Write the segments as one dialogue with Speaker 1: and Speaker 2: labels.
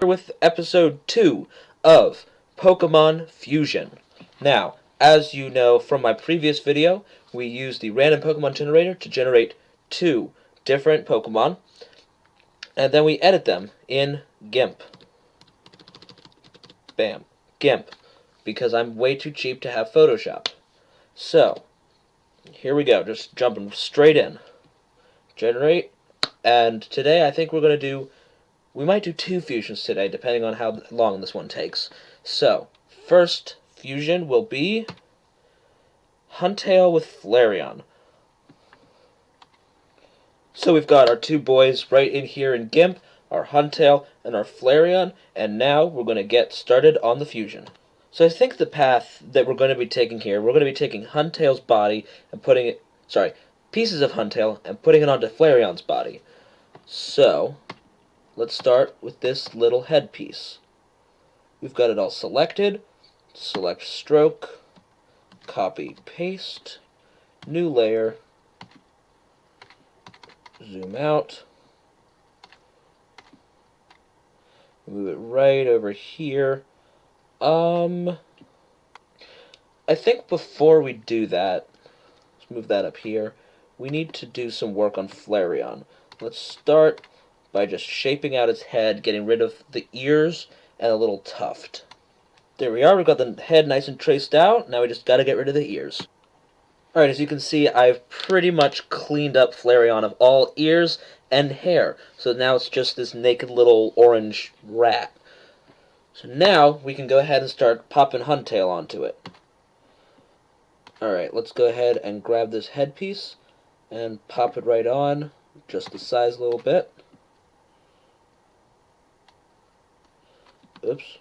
Speaker 1: With episode 2 of Pokemon Fusion. Now, as you know from my previous video, we used the random Pokemon generator to generate 2 different Pokemon, and then we edit them in Gimp. Bam. Gimp. Because I'm way too cheap to have Photoshop. So, here we go, just jumping straight in. Generate, and today I think we might do 2 fusions today, depending on how long this one takes. So, first fusion will be Huntail with Flareon. So we've got our 2 boys right in here in Gimp, our Huntail and our Flareon, and now we're going to get started on the fusion. So I think the path that we're going to be taking here, we're going to be taking Huntail's body and pieces of Huntail and putting it onto Flareon's body. So, let's start with this little headpiece. We've got it all selected. Select stroke, copy, paste, new layer, zoom out, move it right over here. I think before we do that, let's move that up here, we need to do some work on Flareon. Let's start by just shaping out its head, getting rid of the ears and a little tuft. There we are, we've got the head nice and traced out. Now we just gotta get rid of the ears. Alright, as you can see, I've pretty much cleaned up Flareon of all ears and hair. So now it's just this naked little orange rat. So now we can go ahead and start popping Huntail onto it. Alright, let's go ahead and grab this headpiece and pop it right on, just the size a little bit. Oops.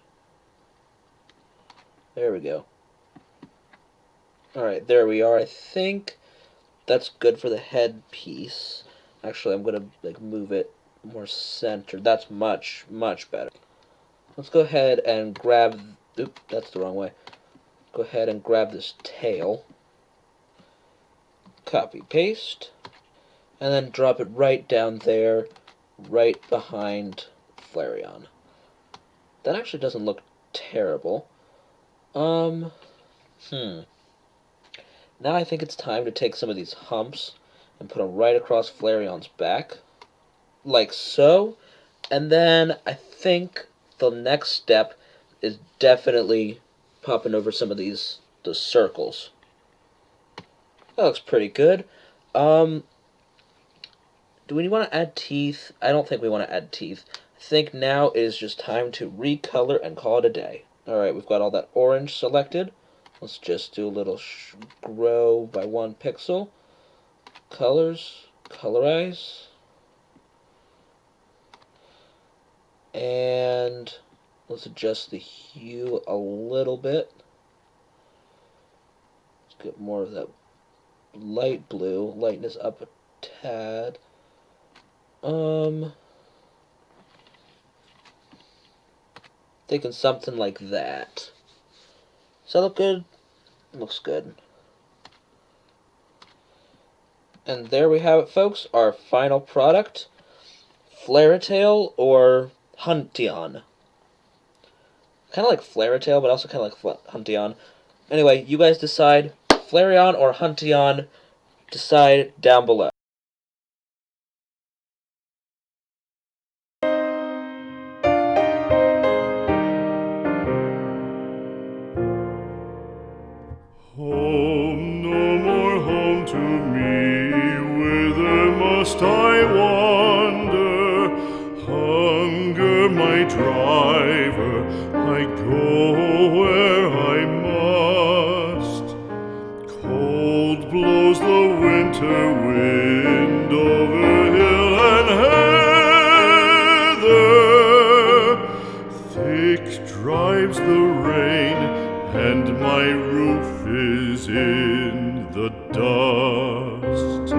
Speaker 1: There we go. Alright, there we are. I think that's good for the headpiece. Actually, I'm going to move it more centered. That's much, much better. Let's go ahead and grab... Oop, that's the wrong way. Go ahead and grab this tail. Copy, paste. And then drop it right down there, right behind Flareon. That actually doesn't look terrible. Now I think it's time to take some of these humps and put them right across Flareon's back. Like so. And then I think the next step is definitely popping over some of the circles. That looks pretty good. Do we want to add teeth? I don't think we want to add teeth. I think now is just time to recolor and call it a day. Alright, we've got all that orange selected. Let's just do a little grow by 1 pixel. Colors, colorize. And let's adjust the hue a little bit. Let's get more of that light blue, lighten this up a tad. Thinking something like that. Does that look good? Looks good. And there we have it, folks. Our final product. Flaretail or Huntion. Kind of like Flaretail, but also kind of like Huntion. Anyway, you guys decide. Flareon or Huntion. Decide down below.
Speaker 2: Home, no more home to me, whither must I wander? Hunger, my driver, I go where I must. Cold blows the winter wind over hill and heather, thick drives the rain, and my roof is in the dust.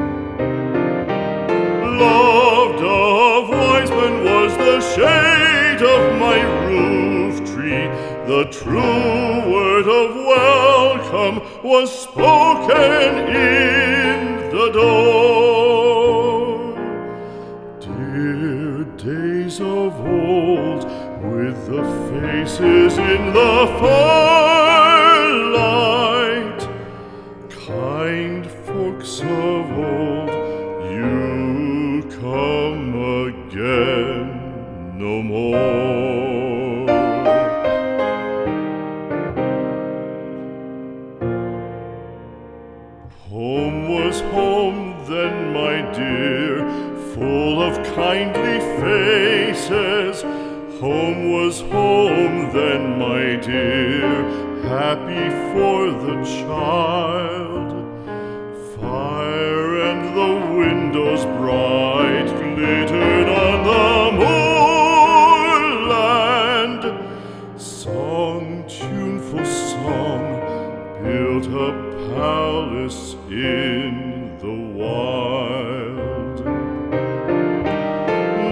Speaker 2: Loved of wise men was the shade of my roof tree. The true word of welcome was spoken in the door. Dear days of old, with the faces in the firelight, kind folks of old, you come again no more. Home was home then, my dear, full of kindly faces. Home was home then, my dear, happy for the child. Fire and the windows bright glittered on the moorland. Song, tuneful song, built a palace in the wild.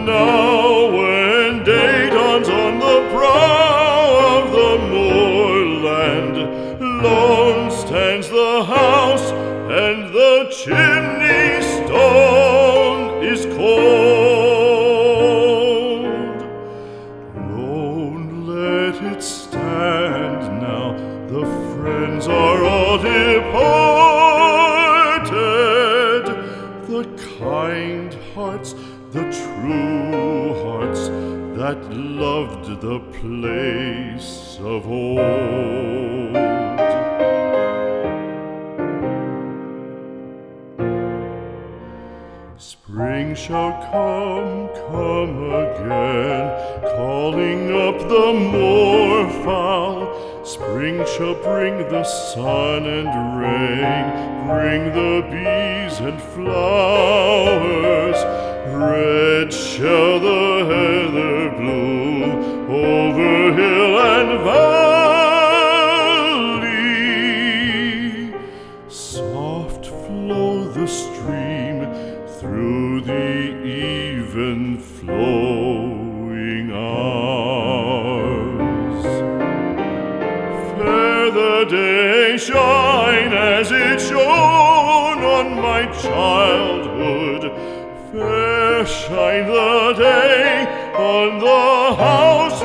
Speaker 2: Now when day dawns on the brow of the moorland, lone stands the house and the chimney stone is cold. Lone, let it stand now, the friends are all departed. The kind hearts, the true hearts that loved the place of old. Spring shall come again, calling up the moorfowl. Spring shall bring the sun and rain, bring the bees and flowers. Red shall the heather bloom over hill and valley. Soft flow the stream through the even flowing hours. Fair the day shine as it shone on my childhood. Fair shine the day on the house